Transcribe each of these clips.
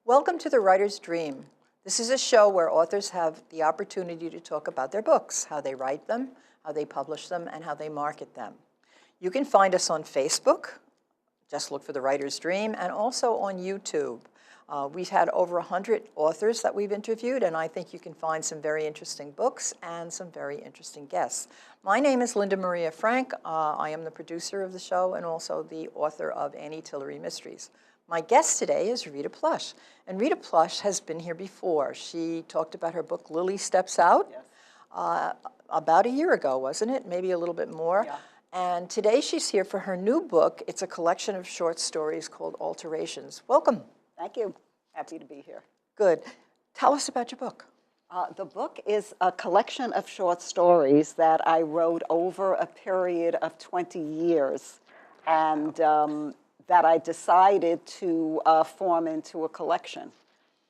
Welcome to The Writer's Dream. This is a show where authors have the opportunity to talk about their books, how they write them, how they publish them, and how they market them. You can find us on Facebook, just look for The Writer's Dream, and also on YouTube. We've had over 100 authors that we've interviewed, and I think you can find some very interesting books and some very interesting guests. My name is Linda Maria Frank. I am the producer of the show and also the author of Annie Tillery Mysteries. My guest today is Rita Plush, and Rita Plush has been here before. She talked about her book, Lily Steps Out, yes. About a year ago, wasn't it? Maybe a little bit more. Yeah. And today she's here for her new book. It's a collection of short stories called Alterations. Welcome. Thank you. Happy to be here. Good. Tell us about your book. The book is a collection of short stories that I wrote over a period of 20 years. And that I decided to form into a collection.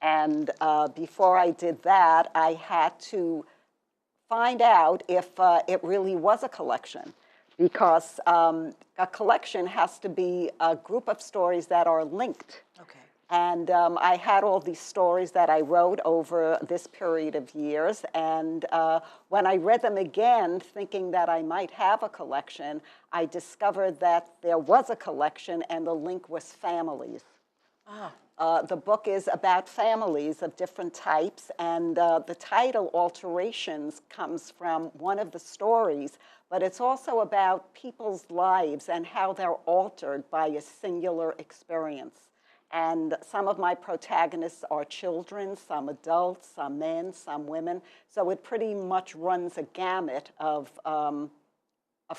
And before I did that, I had to find out if it really was a collection, because a collection has to be a group of stories that are linked. Okay. And I had all these stories that I wrote over this period of years, and when I read them again, thinking that I might have a collection, I discovered that there was a collection, and the link was families. The book is about families of different types, and the title, Alterations, comes from one of the stories, but it's also about people's lives and how they're altered by a singular experience. And some of my protagonists are children, some adults, some men, some women. So it pretty much runs a gamut of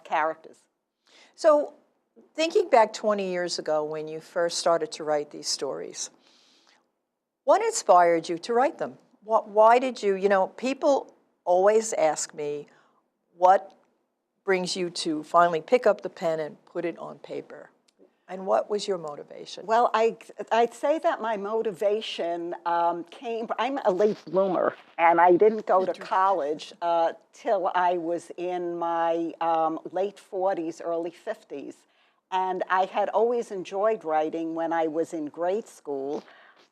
characters. So thinking back 20 years ago when you first started to write these stories, what inspired you to write them? Why did you, people always ask me, what brings you to finally pick up the pen and put it on paper? And what was your motivation? Well, I'd say that my motivation came, I'm a late bloomer, and I didn't go to college till I was in my late 40s, early 50s. And I had always enjoyed writing when I was in grade school,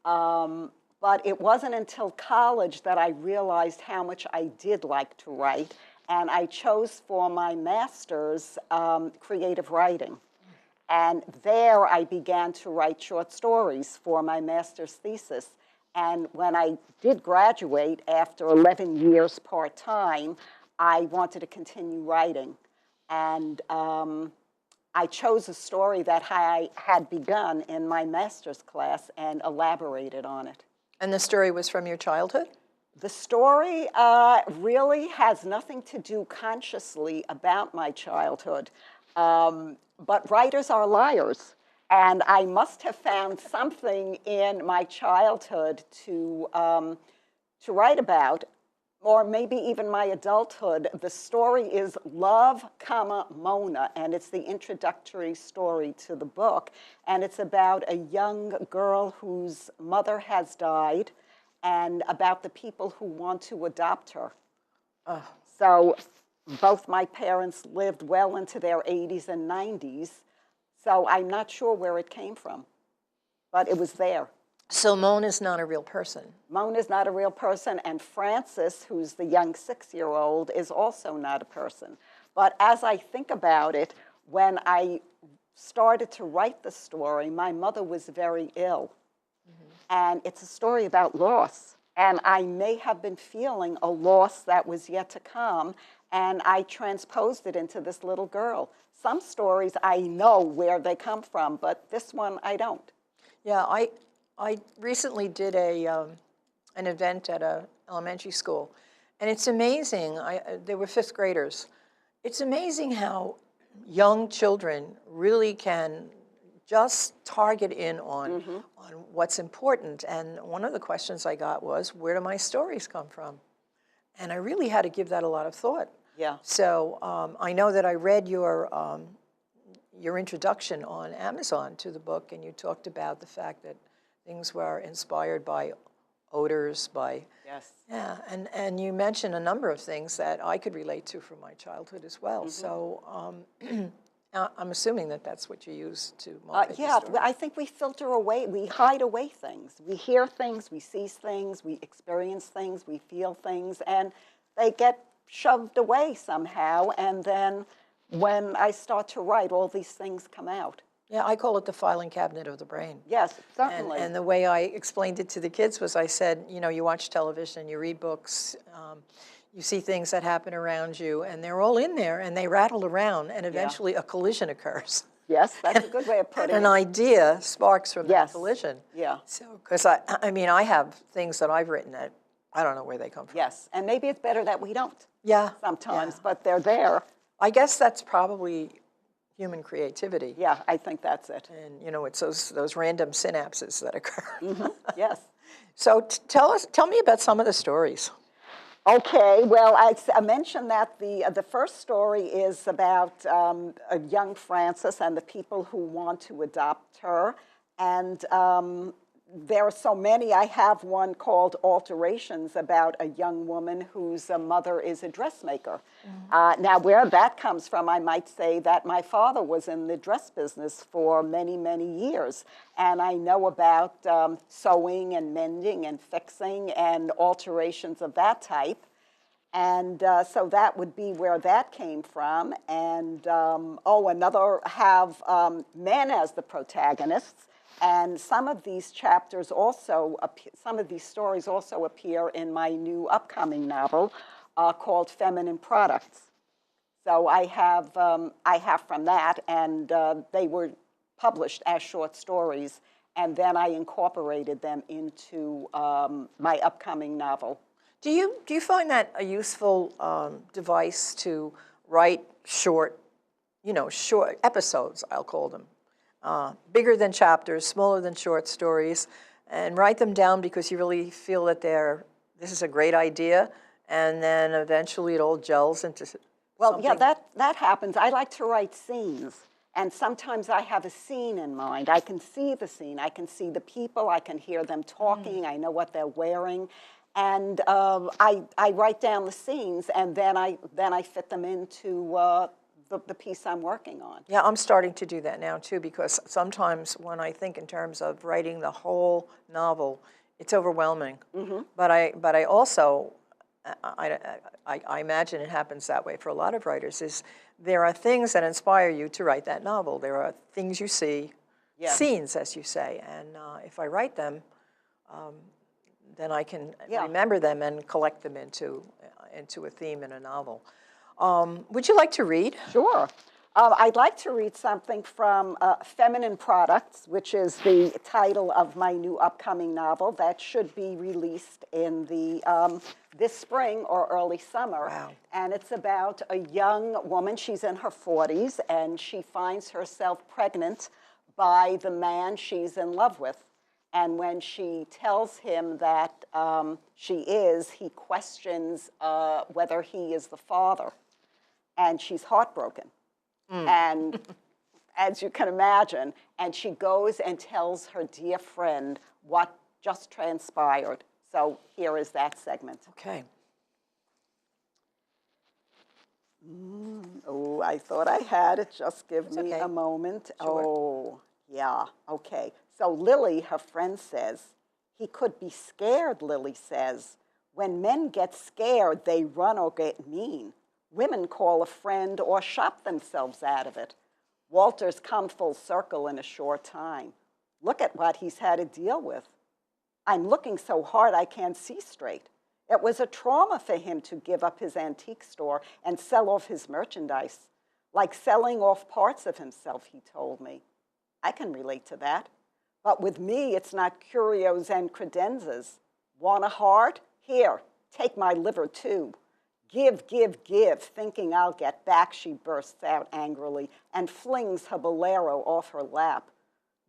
but it wasn't until college that I realized how much I did like to write, and I chose for my master's creative writing. And there I began to write short stories for my master's thesis. And when I did graduate after 11 years part-time, I wanted to continue writing. And I chose a story that I had begun in my master's class and elaborated on it. And the story was from your childhood? The story really has nothing to do consciously about my childhood. But writers are liars, and I must have found something in my childhood to write about, or maybe even my adulthood. The story is Love, Mona, and it's the introductory story to the book, and it's about a young girl whose mother has died, and about the people who want to adopt her. So both my parents lived well into their 80s and 90s, so I'm not sure where it came from, but it was there. So Mona's not a real person? Mona's not a real person, and Frances, who's the young 6-year-old, is also not a person. But as I think about it, when I started to write the story, my mother was very ill. And it's a story about loss. And I may have been feeling a loss that was yet to come, and I transposed it into this little girl. Some stories I know where they come from, but this one I don't. Yeah, I recently did an event at an elementary school, and it's amazing. There were 5th graders. It's amazing how young children really can just target in on what's important. And one of the questions I got was, where do my stories come from? And I really had to give that a lot of thought. Yeah. So I know that I read your introduction on Amazon to the book, and you talked about the fact that things were inspired by odors, by Yes. yeah, and you mentioned a number of things that I could relate to from my childhood as well. So I'm assuming that that's what you use to motivate Yeah, the story. I think we filter away, we hide away things. We hear things, we see things, we experience things, we feel things, and they get shoved away somehow. And then when I start to write, all these things come out. Yeah, I call it the filing cabinet of the brain. Yes, certainly. And the way I explained it to the kids was I said, you know, you watch television, you read books, you see things that happen around you, and they're all in there, and they rattle around, and eventually a collision occurs. Yes, that's a good way of putting An it. idea sparks from that Yes. collision. Yeah. So, because I mean, I have things that I've written that I don't know where they come from. Yes, and maybe it's better that we don't Yeah. sometimes, yeah. but they're there. I guess that's probably human creativity. Yeah, I think that's it. And, you know, it's those random synapses that occur. Yes. So tell me about some of the stories. Okay, well, I mentioned that the first story is about a young Frances and the people who want to adopt her. And there are so many. I have one called Alterations about a young woman whose mother is a dressmaker. Now, where that comes from, I might say that my father was in the dress business for many, many years. And I know about sewing and mending and fixing and alterations of that type. And so that would be where that came from. And, another have men as the protagonists. And some of these chapters also, some of these stories also appear in my new upcoming novel called Feminine Products. So I have from that, and they were published as short stories, and then I incorporated them into my upcoming novel. Do you find that a useful device to write short episodes, I'll call them, bigger than chapters, smaller than short stories, and write them down because you really feel that this is a great idea, and then eventually it all gels into something? Yeah, that happens. I like to write scenes, and sometimes I have a scene in mind. I can see the scene. I can see the people. I can hear them talking. I know what they're wearing. And I write down the scenes, and then I fit them into the piece I'm working on. Yeah, I'm starting to do that now too, because sometimes when I think in terms of writing the whole novel, it's overwhelming. But I also I imagine it happens that way for a lot of writers. Is there are things that inspire you to write that novel. There are things you see, scenes, as you say, and if I write them, then I can remember them and collect them into a theme in a novel. Would you like to read? Sure. I'd like to read something from Feminine Products, which is the title of my new upcoming novel that should be released in this spring or early summer. Wow. And it's about a young woman. She's in her 40s, and she finds herself pregnant by the man she's in love with. And when she tells him that he questions whether he is the father. And she's heartbroken. And as you can imagine, and she goes and tells her dear friend what just transpired. So here is that segment. Okay. Oh, I thought I had it. Just give me okay. a moment. Sure. Oh, yeah, okay. So Lily, her friend, says, he could be scared, Lily says. When men get scared, they run or get mean. Women call a friend or shop themselves out of it. Walter's come full circle in a short time. Look at what he's had to deal with. I'm looking so hard I can't see straight. It was a trauma for him to give up his antique store and sell off his merchandise, like selling off parts of himself, he told me. I can relate to that. But with me, it's not curios and credenzas. Want a heart? Here, take my liver too. Give, give, give, thinking I'll get back, she bursts out angrily and flings her bolero off her lap.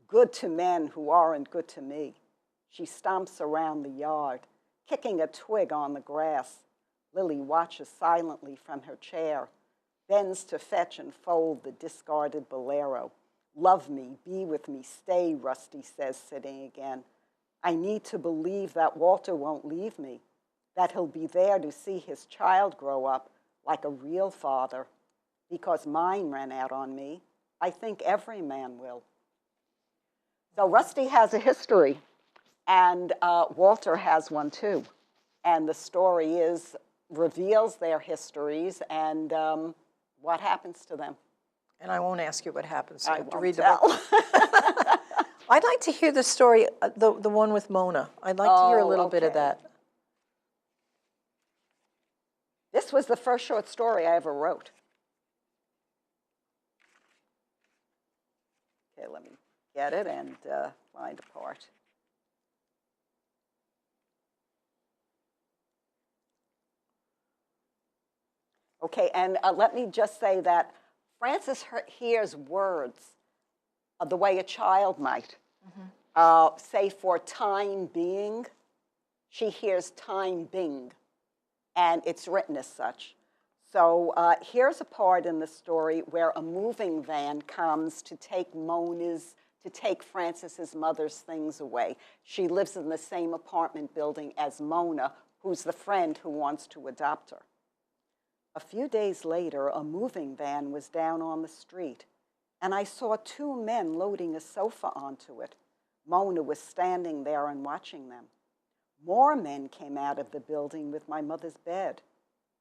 good to men who aren't good to me. She stomps around the yard, kicking a twig on the grass. Lily watches silently from her chair, bends to fetch and fold the discarded bolero. Love me, be with me, stay, Rusty says, sitting again. I need to believe that Walter won't leave me, that he'll be there to see his child grow up like a real father. Because mine ran out on me, I think every man will. So Rusty has a history, and Walter has one too. And the story reveals their histories and what happens to them. And I won't ask you what happens. I You have to won't read the tell. book. I'd like to hear the story, the one with Mona. I'd like to hear a little bit of okay. that. This was the first short story I ever wrote. Okay, let me get it and find a part. Okay, and let me just say that Frances hears words the way a child might. Say for time being, she hears time bing, and it's written as such. So here's a part in the story where a moving van comes to take Frances's mother's things away. She lives in the same apartment building as Mona, who's the friend who wants to adopt her. A few days later, a moving van was down on the street, and I saw two men loading a sofa onto it. Mona was standing there and watching them. More men came out of the building with my mother's bed,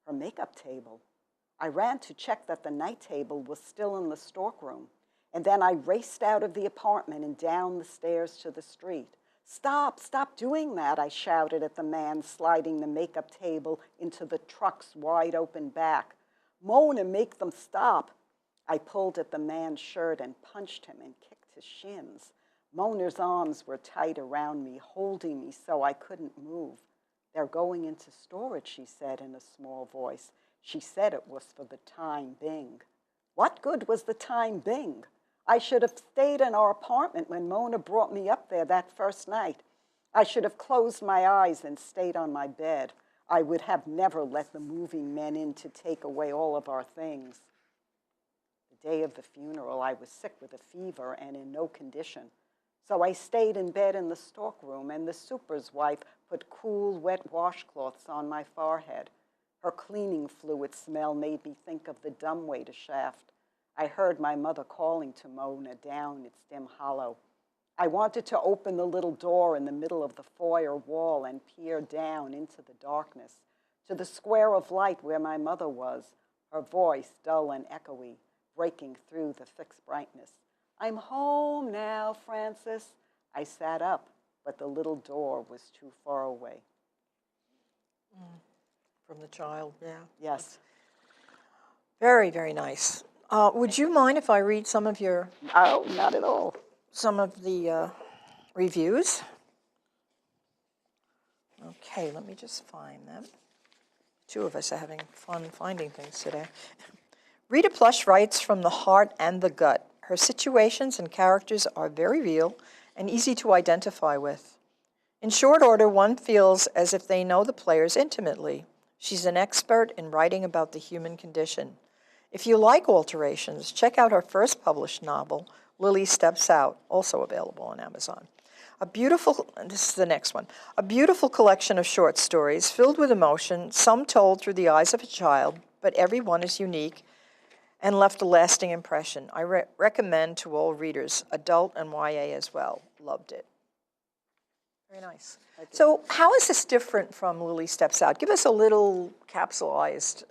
her makeup table. I ran to check that the night table was still in the storeroom, and then I raced out of the apartment and down the stairs to the street. Stop, stop doing that, I shouted at the man sliding the makeup table into the truck's wide open back. Mona, make them stop. I pulled at the man's shirt and punched him and kicked his shins. Mona's arms were tight around me, holding me so I couldn't move. They're going into storage, she said in a small voice. She said it was for the time being. What good was the time being? I should have stayed in our apartment when Mona brought me up there that first night. I should have closed my eyes and stayed on my bed. I would have never let the moving men in to take away all of our things. The day of the funeral, I was sick with a fever and in no condition. So I stayed in bed in the storeroom, and the super's wife put cool, wet washcloths on my forehead. Her cleaning fluid smell made me think of the dumbwaiter shaft. I heard my mother calling to Mona down its dim hollow. I wanted to open the little door in the middle of the foyer wall and peer down into the darkness, to the square of light where my mother was, her voice dull and echoey, breaking through the fixed brightness. I'm home now, Frances. I sat up, but the little door was too far away. From the child, yeah. Yes. Very, very nice. Would you mind if I read some of the Not at all. reviews? Okay, let me just find them. Two of us are having fun finding things today. Rita Plush writes from the heart and the gut. Her situations and characters are very real and easy to identify with. In short order, one feels as if they know the players intimately. She's an expert in writing about the human condition. If you like alterations, check out her first published novel, Lily Steps Out, also available on Amazon. This is the next one, a beautiful collection of short stories filled with emotion, some told through the eyes of a child, but every one is unique and left a lasting impression. I recommend to all readers, adult and YA as well. Loved it. Very nice. So how is this different from Lily Steps Out? Give us a little capsulized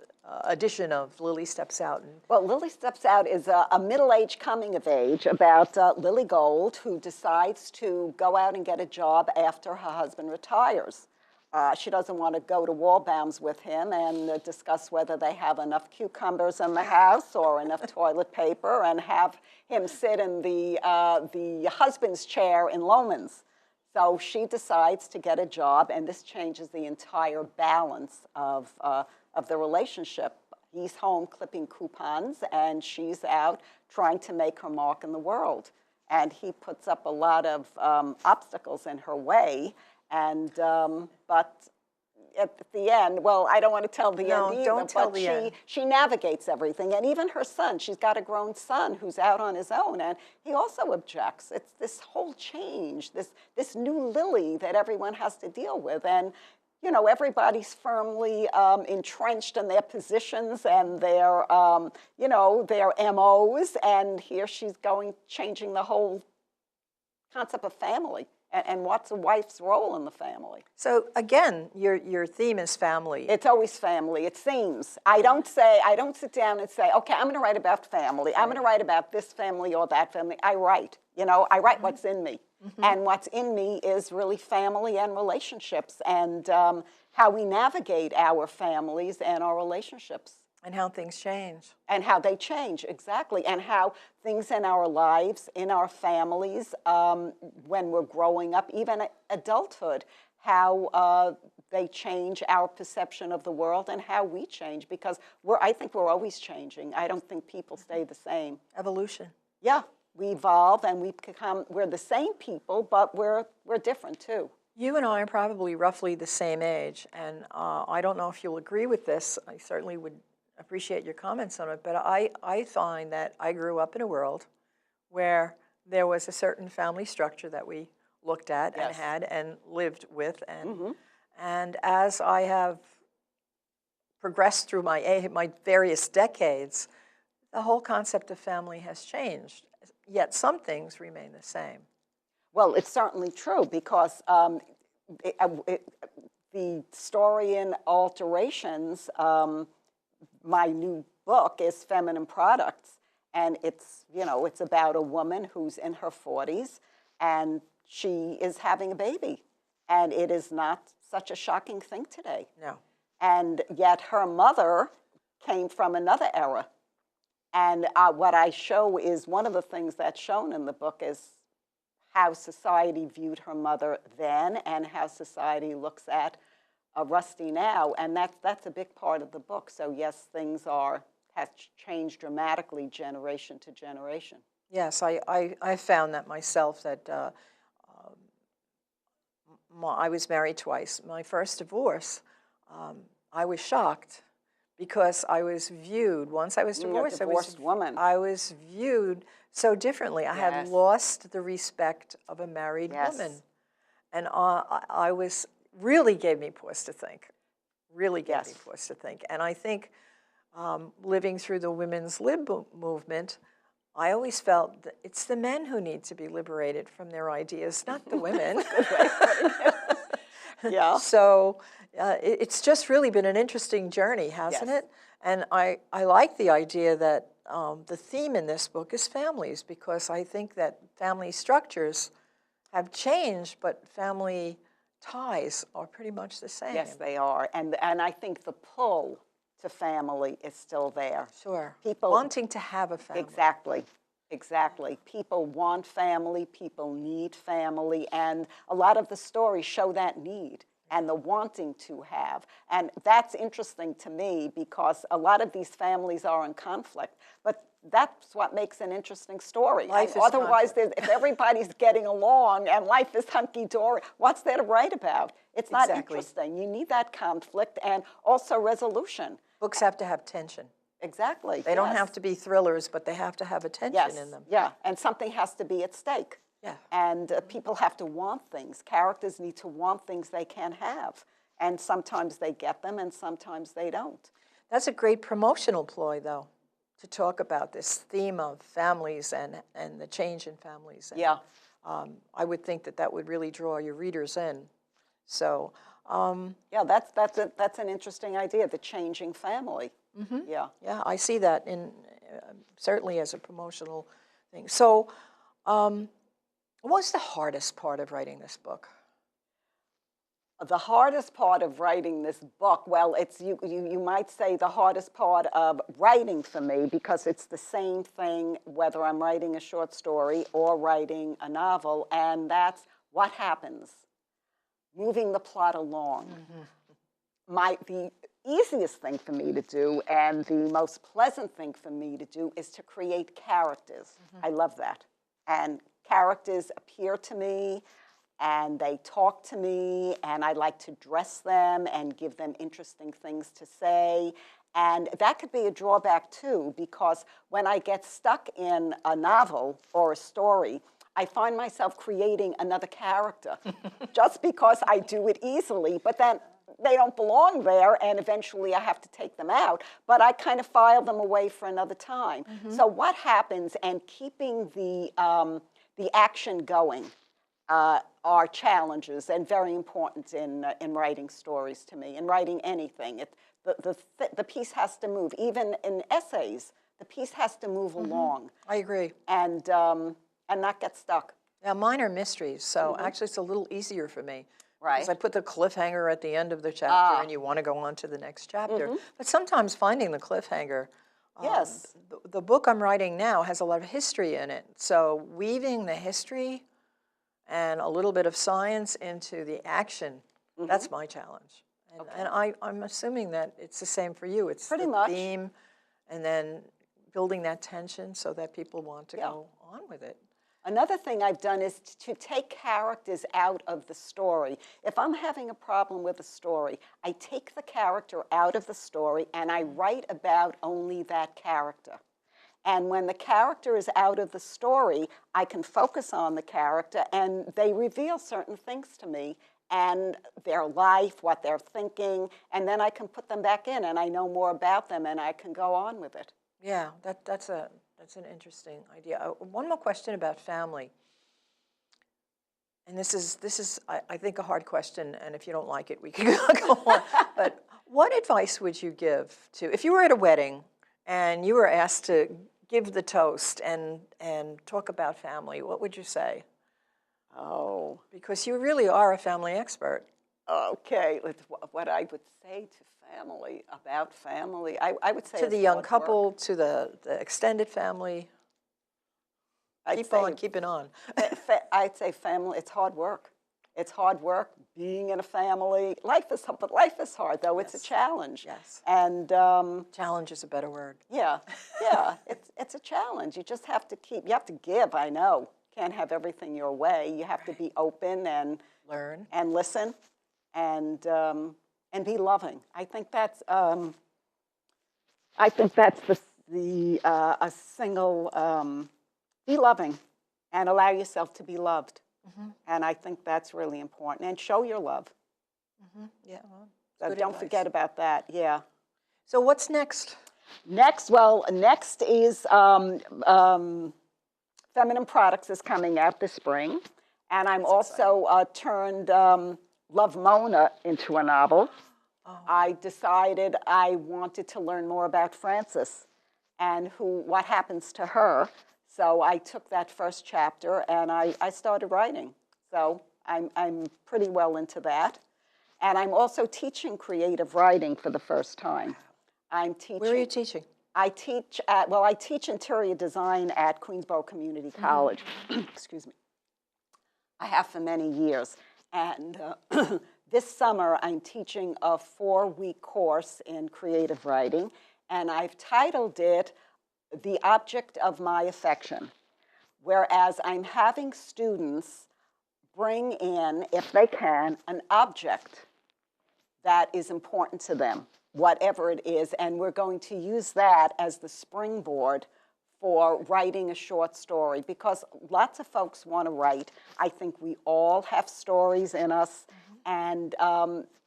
edition of Lily Steps Out. Well, Lily Steps Out is a middle-aged coming of age about Lily Gold, who decides to go out and get a job after her husband retires. She doesn't want to go to Walbaum's with him and discuss whether they have enough cucumbers in the house or enough toilet paper, and have him sit in the husband's chair in Loman's. So she decides to get a job, and this changes the entire balance of the relationship. He's home clipping coupons, and she's out trying to make her mark in the world. and he puts up a lot of obstacles in her way. And but at the end, well, I don't want to tell the No, end either, don't tell but the end. she navigates everything. And even her son, she's got a grown son who's out on his own, and he also objects. It's this whole change, this new Lily that everyone has to deal with. And, you know, everybody's firmly entrenched in their positions and their, you know, their MOs. And here she's changing the whole concept of family. And what's a wife's role in the family? So again, your theme is family. It's always family. It seems. I don't sit down and say, okay, I'm going to write about family. I'm going to write about this family or that family. I write. You know, I write what's in me. And what's in me is really family and relationships and how we navigate our families and our relationships. And how things change. And how they change, exactly. And how things in our lives, in our families, when we're growing up, even adulthood, how they change our perception of the world and how we change. Because I think we're always changing. I don't think people stay the same. Evolution. Yeah, we evolve and we're the same people, but we're different too. You and I are probably roughly the same age. And I don't know if you'll agree with this. I certainly would appreciate your comments on it, but I find that I grew up in a world where there was a certain family structure that we looked at and had and lived with, and as I have progressed through my various decades, the whole concept of family has changed, yet some things remain the same. Well, it's certainly true because the story in Alterations, my new book is Feminine Products, and it's about a woman who's in her 40s, and she is having a baby, and it is not such a shocking thing today. No. And yet her mother came from another era, and what I show is one of the things that's shown in the book is how society viewed her mother then and how society looks at Rusty now, and that's a big part of the book. So yes, things have changed dramatically generation to generation. Yes, I found that myself, that I was married twice. My first divorce, I was shocked because I was viewed, once I was divorced, I was viewed so differently. I had lost the respect of a married woman. And I was, really gave me pause to think, really gave me pause to think. And I think living through the women's lib movement, I always felt that it's the men who need to be liberated from their ideas, not the women. Yeah. So it's just really been an interesting journey, hasn't it? And I like the idea that the theme in this book is families, because I think that family structures have changed, but family ties are pretty much the same. Yes, they are. And I think the pull to family is still there. Sure. People wanting to have a family. Exactly. Exactly. People want family, people need family, and a lot of the stories show that need and the wanting to have. And that's interesting to me because a lot of these families are in conflict, but that's what makes an interesting story. Otherwise, if everybody's getting along and life is hunky-dory, what's there to write about? It's not interesting. You need that conflict and also resolution. Books have to have tension. Exactly. They don't have to be thrillers, but they have to have a tension in them. Yeah, and something has to be at stake. Yeah. And people have to want things. Characters need to want things they can't have. And sometimes they get them and sometimes they don't. That's a great promotional ploy, though, to talk about this theme of families and the change in families. And, yeah. I would think that would really draw your readers in. So. Yeah, that's an interesting idea, the changing family. Mm-hmm. Yeah. Yeah, I see that in certainly as a promotional thing. So, what was the hardest part of writing this book? The hardest part of writing this book, well, it's you might say the hardest part of writing for me, because it's the same thing whether I'm writing a short story or writing a novel, and that's what happens, moving the plot along. Mm-hmm. The easiest thing for me to do and the most pleasant thing for me to do is to create characters. Mm-hmm. I love that. And characters appear to me and they talk to me, and I like to dress them and give them interesting things to say. And that could be a drawback too, because when I get stuck in a novel or a story, I find myself creating another character just because I do it easily, but then they don't belong there, and eventually I have to take them out, but I kind of file them away for another time. So what happens, and keeping the action going, are challenges and very important in writing stories to me, in writing anything. The piece has to move. Even in essays, the piece has to move along. I agree. And not get stuck. Now, mine are mysteries, so actually it's a little easier for me. Right. Because I put the cliffhanger at the end of the chapter, and you want to go on to the next chapter. But sometimes finding the cliffhanger, Yes. the book I'm writing now has a lot of history in it. So weaving the history and a little bit of science into the action, that's my challenge. And I'm assuming that it's the same for you. It's Pretty the much. theme, and then building that tension so that people want to go on with it. Another thing I've done is to take characters out of the story. If I'm having a problem with a story, I take the character out of the story and I write about only that character. And when the character is out of the story, I can focus on the character, and they reveal certain things to me, and their life, what they're thinking, and then I can put them back in, and I know more about them, and I can go on with it. Yeah, that's an interesting idea. One more question about family. And this is I think, a hard question, and if you don't like it, we can go on. But what advice would you give to, if you were at a wedding and you were asked to give the toast and talk about family, what would you say? Oh. Because you really are a family expert. Okay, what I would say to family, about family, I would say To it's the young hard couple, work. to the extended family. Keep it on. I'd say family, it's hard work. It's hard work being in a family. Life is hard, though. It's a challenge. Yes. And Challenge is a better word. yeah, it's a challenge. You just have to you have to give, I know. Can't have everything your way. You have to be open and Learn. and listen and be loving. I think that's the a single be loving and allow yourself to be loved. And I think that's really important. And show your love. Yeah. Well, So good don't advice. forget about that. Yeah. So what's next? Next is Feminine Products is coming out this spring. And I'm also turned Love Mona into a novel. Oh. I decided I wanted to learn more about Frances and what happens to her. So I took that first chapter and I started writing. So I'm pretty well into that. And I'm also teaching creative writing for the first time. I'm teaching. Where are you teaching? I teach interior design at Queensborough Community College. Excuse me. I have for many years. And this summer, I'm teaching a 4-week course in creative writing, and I've titled it The Object of My Affection, whereas I'm having students bring in, if they can, an object that is important to them, whatever it is, and we're going to use that as the springboard for writing a short story, because lots of folks want to write. I think we all have stories in us, and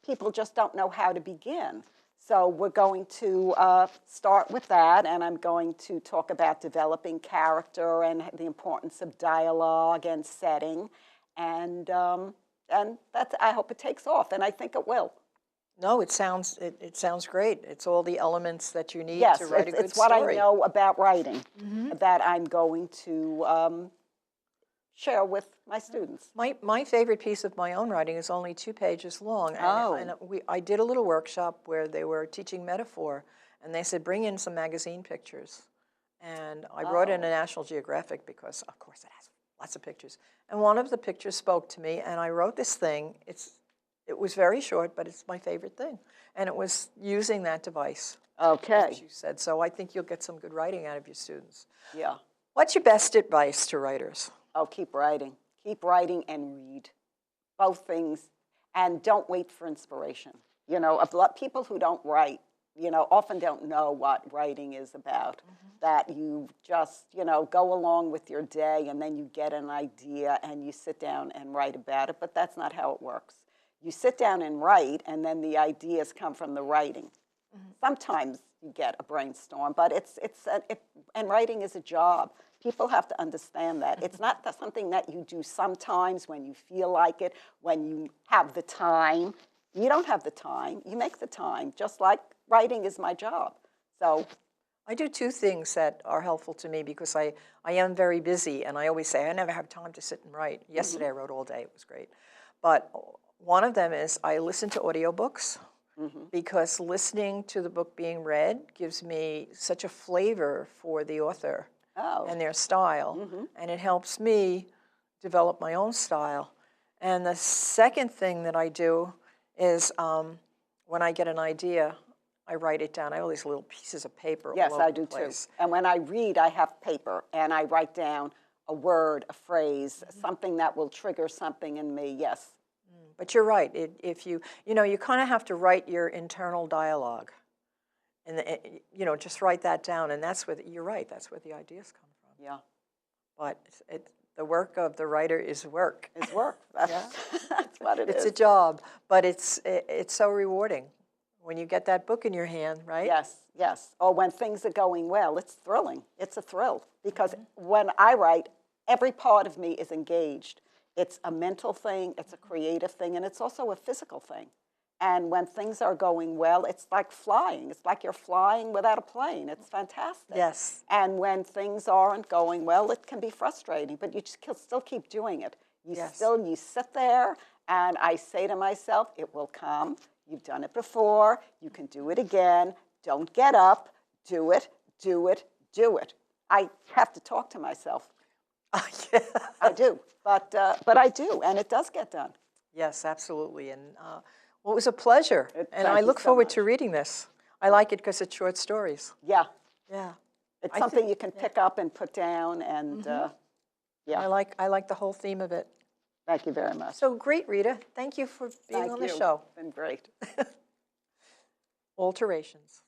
people just don't know how to begin. So we're going to start with that, and I'm going to talk about developing character and the importance of dialogue and setting, and that's, I hope it takes off, and I think it will. No, it sounds great. It's all the elements that you need to write a good story. It's what I know about writing that I'm going to share with my students. My favorite piece of my own writing is only 2 pages long. And I did a little workshop where they were teaching metaphor, and they said, bring in some magazine pictures. And I brought in a National Geographic because, of course, it has lots of pictures. And one of the pictures spoke to me, and I wrote this thing. It was very short, but it's my favorite thing. And it was using that device, Okay. as you said. So I think you'll get some good writing out of your students. Yeah. What's your best advice to writers? Oh, keep writing. Keep writing and read. Both things. And don't wait for inspiration. You know, a lot people who don't write, you know, often don't know what writing is about. That you just, you know, go along with your day and then you get an idea and you sit down and write about it. But that's not how it works. You sit down and write, and then the ideas come from the writing. Sometimes you get a brainstorm, but and writing is a job. People have to understand that. It's not something that you do sometimes when you feel like it, when you have the time. You don't have the time. You make the time, just like writing is my job. So I do two things that are helpful to me because I am very busy, and I always say I never have time to sit and write. Yesterday I wrote all day. It was great. But one of them is I listen to audiobooks because listening to the book being read gives me such a flavor for the author and their style, and it helps me develop my own style. And the second thing that I do is when I get an idea, I write it down. I have all these little pieces of paper yes, all over I the do place. too. And when I read, I have paper, and I write down a word, a phrase, something that will trigger something in me. Yes. But you're right. If you know, you kind of have to write your internal dialogue, and you know, just write that down. And that's where you're right. That's where the ideas come from. Yeah. But the work of the writer is work. It's work. That's, that's what it is. It's a job, but it's so rewarding when you get that book in your hand, right? Yes, yes. Or when things are going well, it's thrilling. It's a thrill because when I write, every part of me is engaged. It's a mental thing, it's a creative thing, and it's also a physical thing. And when things are going well, it's like flying. It's like you're flying without a plane. It's fantastic. Yes. And when things aren't going well, it can be frustrating, but you just still keep doing it. You sit there, and I say to myself, it will come. You've done it before. You can do it again. Don't get up. Do it, do it, do it. I have to talk to myself. Yeah. I do, but I do, and it does get done. Yes, absolutely. And well, it was a pleasure, and Thank I you look so forward much. to reading this. I like it because it's short stories. Yeah, Yeah. it's I something think- you can pick up and put down, and yeah. I like the whole theme of it. Thank you very much. So great, Rita. Thank you for being Thank on the you. show. It's been great. Alterations.